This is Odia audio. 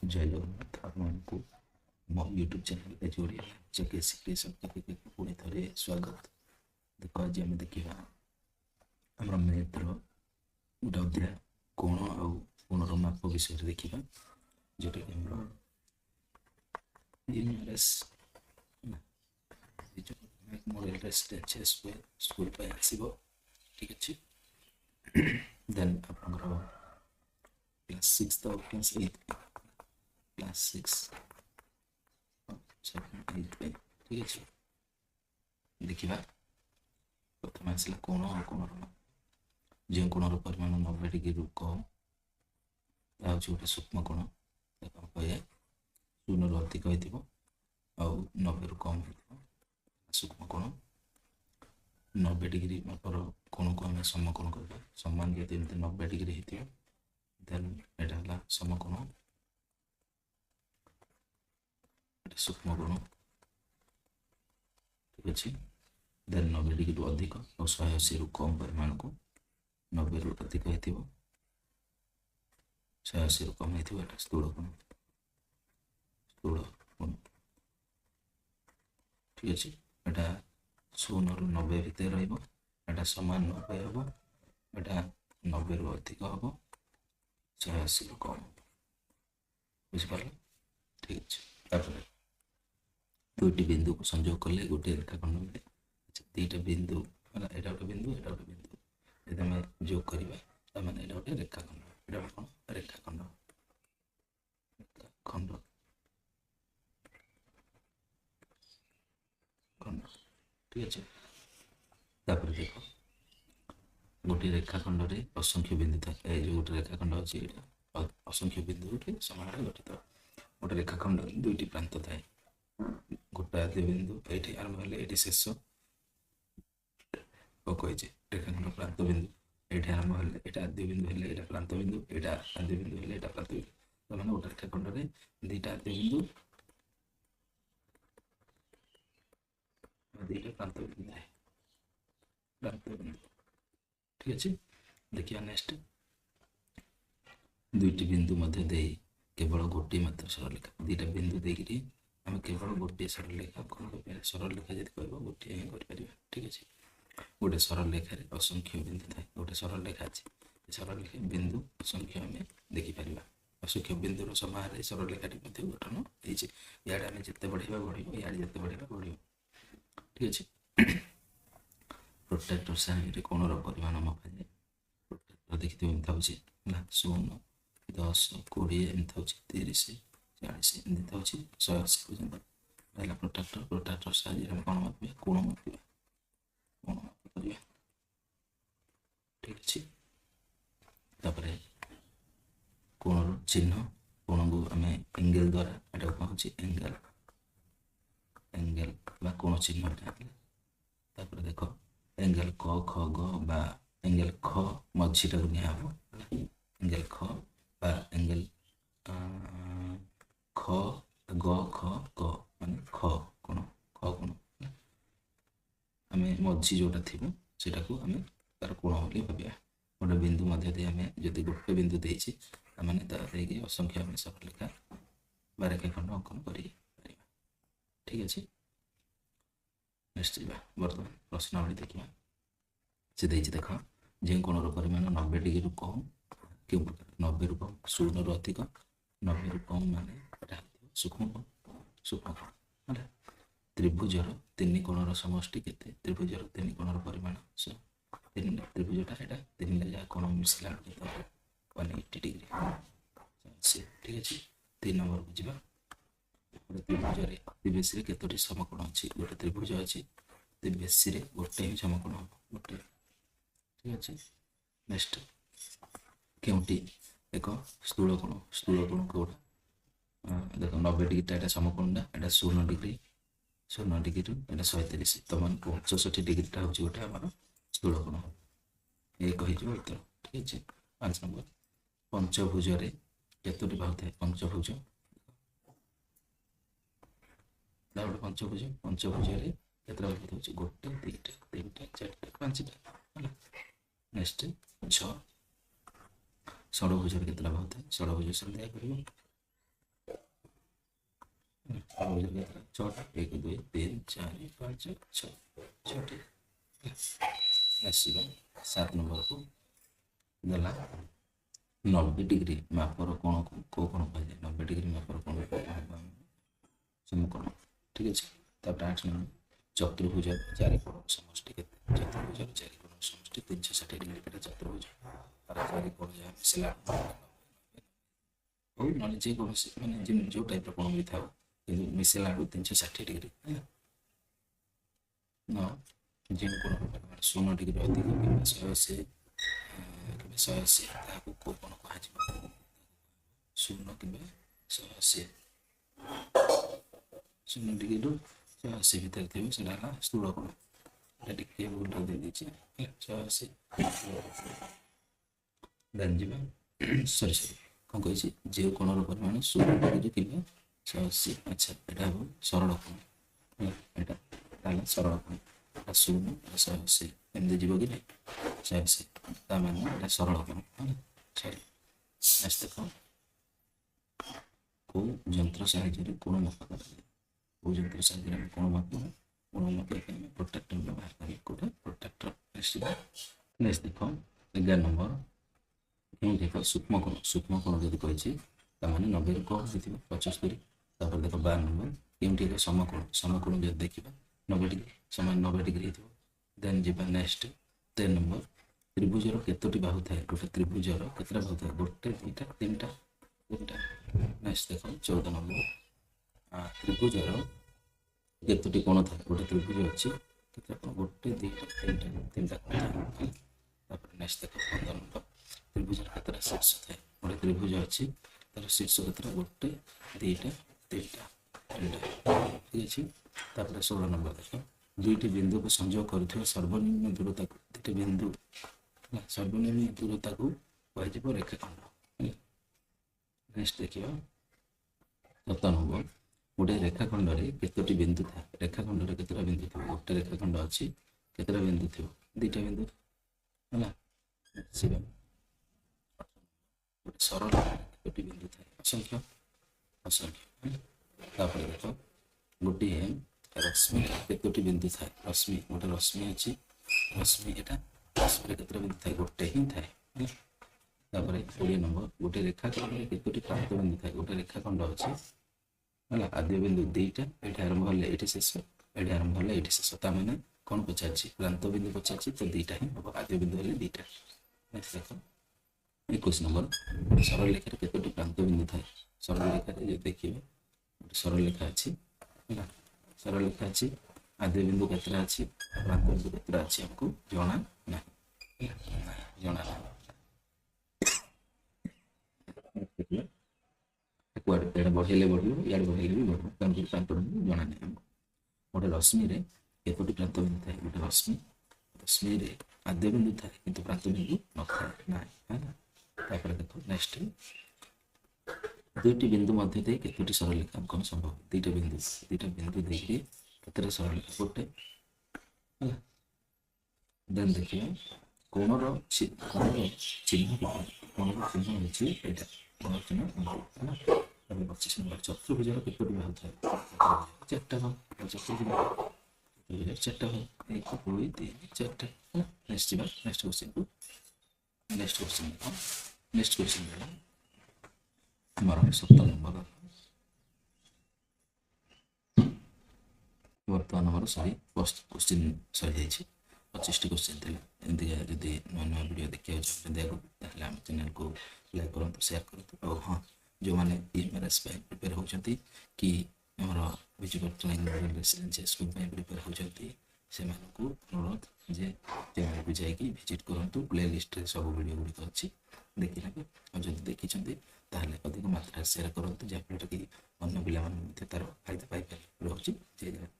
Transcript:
जय जगन्नाथ आपको मो यूट्यूब चैनल एच ओडिया चेकेसी क्रिएशन के पुणी थे स्वागत। देख आज आम देखा आम मैथ्र गोटे अध्याय कोण आउ कोणर माप विषय देखा जोटा कि मॉडल रेसिडेंशियल स्कूल आसब ठीक अच्छे। देन आप क्लास 6 तो क्लास 8 क्लास 6 7 8 पे ठीक अच्छे। देखा प्रथम आसला कोण और कोणर जो कोणर परिमाण 90 डिग्री कम ता गोटे सूक्ष्म कोण कहे शून्य अधिक हो 90 रु कम हो सूक्ष्म कोण 90 डिग्री मापर कोण को आम समकोण कर समान जब 90 डिग्री होती देन यहाँ समकोण सूक्ष्म कोण ठीक अच्छे। देन 90 डिग्री अधिक और 180 रु कम परिमाण को 90 रु अधिक हो 180 रु कम हो स्थूल कोण ठीक अच्छे। यहाँ 0 रु 90 भितर रहा सामान 90 हम यहाँ 90 रु अधिक हम 180 रु कम बुझिपार ठीक अच्छे। दुईटी बिंदु को संयोग कले गोटे रेखाखंड मिले दुईटा बिंदु यहाँ गोटे बिंदु यहाँ गोटे बिंदु यदि आम जोग करवा मैंने यहाँ गोटे रेखाखंड यहाँ कौन रेखाखंड खंड खंड ठीक अच्छे। तापर देख गोटे रेखाखंड रे असंख्य बिंदु था जो गोटे रेखाखंड अच्छे असंख्य बिंदु समाहार गठित गोटे रेखाखंड दुईटी प्रांत थाए गोटे आद्य बिंदु ये आरंभ है शेष कही रेखाखंड प्रांत बिंदु ये आरंभ है यहाँ आद्य बिंदु है प्रांत बिंदु यहाँ आद्य बिंदु है प्रांत बिंदु मैंने गोटे रेखाखंड में दुईटा आद्य बिंदु दुईटा प्रांत बिंदु है प्रांत बिंदु ठीक अच्छे। देखिए नेक्स्ट दुईटी बिंदु मध्य दे केवल गोटे मात्र सरलरेखा दुईटा बिंदु देकर आम केवल गोटे सरलरेखा कौन कर सरलरेखा जब कह गोटे ही कर ठीक अच्छे। गोटे सरलरेखार असंख्य बिंदु थाए गोटे सरलरेखा अच्छे सरलरेखा बिंदु असंख्य आम देखिपर असंख्य बिंदुर समाहार सरलरेखाटी गठन होते आम जिते बढ़ेगा बढ़ इे जिते बढ़ेगा बढ़ ठीक अच्छे। प्रोट्राक्टर साहाय्य कोणर परिमाण मपा जाए प्रोट्राक्टर देखते एमती 0 10 20 एमती 30 40 एमती 180 पर्यटन रहा प्रोट्राक्टर प्रोट्राक्टर साहाय्य कौन मापा कोण मापा कोण मापा ठीक अच्छे। तापर कोणर चिन्ह कोण को आम एंगल द्वारा यहाँ कौन एंगल एंगल कोण चिन्ह तापर देख एंगल क ख ग बा एंगल ख मझीटा को निहब एंगल ख बा एंगल ख ग ख ग मान ख कोण आम मझी जोटा थी से आम तार कोण बोली भाविया गोटे बिंदु मध्य आम जदि गोटे बिंदु देती मैंने ताकि असंख्य आम सरलरेखा बा रेखाखंड अंकन कर ठीक अच्छे। नेक्स्ट बर्तमान प्रश्नावली देखा से देख जो कोणर परिमाण 90 डिग्री कम क्यों प्रकार 90 रु कम 0 रु अधिक 90 रु कम माने सूक्ष्म कोण सूक्ष्म कोण है त्रिभुजर 3 कोणर समष्टि केते त्रिभुजर 3 कोणर परिमाण त्रिभुजटा यहाँ 3 जहाँ कोण मिसला 180 डिग्री ठीक अच्छे। 3 नंबर को जावा त्रिभुज अति बेसी केतोटी समकोण अच्छी गोटे त्रिभुज अच्छी अति बेसी गोटे ही समकोण हम गोटे ठीक अच्छे। नेक्स्ट केउटी एक स्थूल कोण कौटा देख 90 डिग्री यहाँ समकोणटा यहाँ 0 डिग्री 0 डिग्री यहाँ 130 तो मान 65 डिग्रीटा हूँ गोटे आम स्थूल कोण ये कही उत्तर ठीक अच्छे। 5 नंबर पंचभुज केतोटी बाहु थाए पंचभुज गोटे पंचभुज पंचभुज केतटा बाहु था गोटे 2टा 3टा 4टा 5टा नेक्स्ट 6 षड़भुज केतटा बाहु थाए षड़भुज से देखा कर ଷଡ଼ଭୁଜ କେତେଟା? ଛଅଟା। 1 2 3 4 5 6 ଛଅଟି। ଆସିବା 7 ନମ୍ବରକୁ ଦେଲା 90 डिग्री मापर कोणକୁ କେଉଁ କୋଣ କୁହାଯାଏ? 90 डिग्री मापर कोणକୁ ସମକୋଣ। ଠିକ୍ ଅଛି। ତାପରେ 8 ନମ୍ବର ଚତୁର୍ଭୁଜ ଚାରିକୋଣ ସମଷ୍ଟି କେତେ? ଚତୁର୍ଭୁଜର ଚାରିକୋଣ ସମଷ୍ଟି 360 डिग्री। ଏଇଟା ଚତୁର୍ଭୁଜ ତାର ଚାରିକୋଣ ଯାହା ମିଶିଲା ହଉ ନହେଲେ ଯେକୌଣସି ମାନେ ଯେଉଁ ଟାଇପ୍ର କୋଣ ବି ଥାଉ କିନ୍ତୁ ମିଶିଲା ବେଳକୁ 360 डिग्री ହେଲା। ଯେଉଁ କୋଣ 0 डिग्री ଅଧିକ କିମ୍ବା 180 କିମ୍ବା 180 ତାହାକୁ କେଉଁ କୋଣ କୁହାଯିବ? 0 କିମ୍ବା 180 0 डिग्रीରୁ 180 ଭିତରେ ଥିବ ସେଟା ହେଲା ସ୍ଥୂଳ କୋଣ। এটা ଟିକେ ଭୁଲ ଦେଇଦେଇଛି 180 ଦେନ୍ ଯିବା ସରି କ'ଣ କହିଛି? ଯେଉଁ କୋଣର ପରିମାଣ 0 डिग्री କିମ୍ବା 180। ଆଚ୍ଛା ଏଇଟା ହେବ ସରଳ କୋଣ ହେଲା। ଏଇଟା ହେଲା ସରଳ କୋଣ। ଏଇଟା 0 180 ଏମିତି ଯିବ କି ନାହିଁ? 180 ତା ମାନେ ଏଇଟା ସରଳ କୋଣ ହେଲା। ସରି ନେକ୍ସଟ ଦେଖ କେଉଁ ଯନ୍ତ୍ର ସାହାଯ୍ୟରେ କୋଣ ମାପ କରାଯାଏ? କେଉଁ ଯନ୍ତ୍ର ସାହାଯ୍ୟରେ ଆମେ କୋଣ ମାପିବା? କୋଣ ମାପିବା ପାଇଁ ଆମେ ପ୍ରୋଟ୍ରାକ୍ଟର ବ୍ୟବହାର କରିବା। କେଉଁଟା? ପ୍ରୋଟ୍ରାକ୍ଟର। ନେକ୍ସଟ ଦେଖ 11 ନମ୍ବର କେଉଁଠି ଏକ ସୂକ୍ଷ୍ମ କୋଣ? ସୂକ୍ଷ୍ମ କୋଣ ଯଦି କହିଛି ତାମାନେ 90ରୁ କମ୍ ହେଇଥିବ 75। ତାପରେ ଦେଖ 12 ନମ୍ବର କେଉଁଠି ଏକ ସମକୋଣ? ସମକୋଣ ଯଦି ଦେଖିବା 90 डिग्री ସମାନ 90 डिग्री ହେଇଥିବ। ଦେନ୍ ଯିବା ନେକ୍ସଟ 13 ନମ୍ବର ତ୍ରିଭୁଜର କେତୋଟି ବାହୁ ଥାଏ? ଗୋଟେ ତ୍ରିଭୁଜର କେତେଟା ବାହୁ ଥାଏ? 1 2 3 3ଟା। ନେକ୍ସଟ ଦେଖ 14 ନମ୍ବର ତ୍ରିଭୁଜର କେତୋଟି କୋଣ ଥାଏ? ଗୋଟେ ତ୍ରିଭୁଜ ଅଛି କେତେଟା କୋଣ? 1 2 3ଟା କୋଣ ଥାଏ। ତାପରେ ନେକ୍ସଟ ଦେଖ 15 ନମ୍ବର ତ୍ରିଭୁଜର କେତେଟା ଶୀର୍ଷ ଥାଏ? ଗୋଟେ ତ୍ରିଭୁଜ ଅଛି ତାର ଶୀର୍ଷ କେତେଟା? 1 2 3ଟା। ଠିକ୍ ଅଛି। ତାପରେ 16 ନମ୍ବର ଦେଖ ଦୁଇଟି ବିନ୍ଦୁକୁ ସଂଯୋଗ କରୁଥିବା ସର୍ବନିମ୍ନ ଦୂରତାକୁ ଦୁଇଟି ବିନ୍ଦୁ ସର୍ବନିମ୍ନ ଦୂରତାକୁ କୁହାଯିବ ରେଖାଖଣ୍ଡ। ନେକ୍ସଟ ଦେଖିବା 17 ନମ୍ବର ଗୋଟେ ରେଖାଖଣ୍ଡରେ କେତୋଟି ବିନ୍ଦୁ ଥାଏ? ରେଖାଖଣ୍ଡରେ କେତେଟା ବିନ୍ଦୁ ଥିବ? ଗୋଟେ ରେଖାଖଣ୍ଡ ଅଛି କେତେଟା ବିନ୍ଦୁ ଥିବ? 2ଟା ବିନ୍ଦୁ ହେଲା। ଗୋଟେ ସରଳ କେତୋଟି ବିନ୍ଦୁ ଥାଏ? ଅସଂଖ୍ୟ। ତାପରେ ଦେଖ ଗୋଟିଏ ରଶ୍ମି କେତୋଟି ବିନ୍ଦୁ ଥାଏ? ରଶ୍ମି ଗୋଟେ ରଶ୍ମି ଅଛି ରଶ୍ମି ଏଟା ରଶ୍ମିରେ କେତେଟା ବିନ୍ଦୁ ଥାଏ? ଗୋଟେ ହିଁ ଥାଏ। ତାପରେ 20 ନମ୍ବର ଗୋଟେ ରେଖାଖଣ୍ଡରେ କେତୋଟି ପ୍ରାନ୍ତ ବିନ୍ଦୁ ଥାଏ? ଗୋଟେ ରେଖାଖଣ୍ଡ ଅଛି ହେଲା। ଆଦ୍ୟ ବିନ୍ଦୁ 2ଟା ଏଠି ଆରମ୍ଭ ହେଲେ ଏଠି ଶେଷ ଏଠି ଆରମ୍ଭ ହେଲେ ଏଠି ଶେଷ। ତା ମାନେ କ'ଣ ପଚାରିଛି? ପ୍ରାନ୍ତ ବିନ୍ଦୁ ପଚାରିଛି ତ 2ଟା ହିଁ ହେବ। ଆଦ୍ୟ ବିନ୍ଦୁ ହେଲେ 2ଟା। ଦେଖ 21 ନମ୍ବର ଗୋଟେ ସରଳ ରେଖାରେ କେତୋଟି ପ୍ରାନ୍ତ ବିନ୍ଦୁ ଥାଏ? ସରଳ ରେଖାରେ ଯଦି ଦେଖିବେ ଗୋଟେ ସରଳ ରେଖା ଅଛି ହେଲା। ସରଳ ରେଖା ଅଛି ଆଦ୍ୟ ବିନ୍ଦୁ କେତେଟା ଅଛି? ପ୍ରାନ୍ତ ବିନ୍ଦୁ କେତେଟା ଅଛି ଆମକୁ ଜଣା ନାହିଁ। ଜଣା ନାହିଁ। ଇଆଡ଼େ ବଢ଼େଇଲେ ବଢ଼ିବ ଇଆଡ଼େ ବଢ଼େଇଲେ ବି ବଢ଼ିବ କାରଣ ପ୍ରାନ୍ତ ବିନ୍ଦୁ ଜଣା ନାହିଁ ଆମକୁ। ଗୋଟେ ରଶ୍ମିରେ କେତୋଟି ପ୍ରାନ୍ତ ବିନ୍ଦୁ ଥାଏ? ଗୋଟେ ରଶ୍ମିରେ ଆଦ୍ୟ ବିନ୍ଦୁ ଥାଏ କିନ୍ତୁ ପ୍ରାନ୍ତ ବିନ୍ଦୁ ନଥାଏ ନାହିଁ ହେଲା। ତାପରେ ଦେଖ ନେକ୍ସଟ ଦୁଇଟି ବିନ୍ଦୁ ମଧ୍ୟ ଦେଇ କେତୋଟି ସରଳରେଖା ଅଙ୍କନ ସମ୍ଭବ? 2ଟା ବିନ୍ଦୁ ଦେଇକି କେତେଟା ସରଳରେଖା? ଗୋଟେ ହେଲା। ଦେନ୍ ଦେଖିବା କୋଣର ଚିହ୍ନ ହେଉଛି ଏଇଟା କୋଣ ଚିହ୍ନ ହେଲା। ତାପରେ 25 ନମ୍ବର ଚତୁର୍ଭୁଜର କେତୋଟି ବାହୁ ଥାଏ? 4ଟା ବାହୁ। ଚତୁର୍ଭୁଜର 4ଟା ବାହୁ 1 2 3 4ଟା ହେଲା। ନେକ୍ସଟ ଯିବା ନେକ୍ସଟ କ୍ୱେଶ୍ଚିନକୁ। ନେକ୍ସଟ କ୍ୱେଶ୍ଚିନ ହେଲା ଆମର 17 ନମ୍ବର ବର୍ତ୍ତମାନ ଆମର କ୍ୱେଶ୍ଚିନ ସରିଯାଇଛି। 25ଟି କ୍ୱେଶ୍ଚିନ ଥିଲା। ଏମିତିକା ଯଦି ନୂଆ ନୂଆ ଭିଡ଼ିଓ ଦେଖିବାକୁ ଚାହୁଁଛନ୍ତି ଆଗକୁ ତାହେଲେ ଆମ ଚ୍ୟାନେଲକୁ ଲାଇକ୍ କରନ୍ତୁ ସେୟାର କରନ୍ତୁ। ଆଉ ହଁ ଯେଉଁମାନେ EMRS ପାଇଁ ପ୍ରିପେୟାର ହେଉଛନ୍ତି କି ଆମର Biju Patnaik memorial residential school ପାଇଁ ପ୍ରିପେୟାର ହେଉଛନ୍ତି ସେମାନଙ୍କୁ ଅନୁରୋଧ ଯେ ଚ୍ୟାନେଲକୁ ଯାଇକି ଭିଜିଟ୍ କରନ୍ତୁ। ପ୍ଲେ ଲିଷ୍ଟରେ ସବୁ ଭିଡ଼ିଓ ଗୁଡ଼ିକ ଅଛି ଦେଖିନେବେ। ଆଉ ଯଦି ଦେଖିଛନ୍ତି ତାହେଲେ ଅଧିକ ମାତ୍ରାରେ ସେୟାର କରନ୍ତୁ ଯାହାଫଳରେ କି ଅନ୍ୟ ପିଲାମାନେ ମଧ୍ୟ ତାର ଫାଇଦା ପାଇପାରିବେ। ରହୁଛି ଜୟ ଜଗନ୍ନାଥ।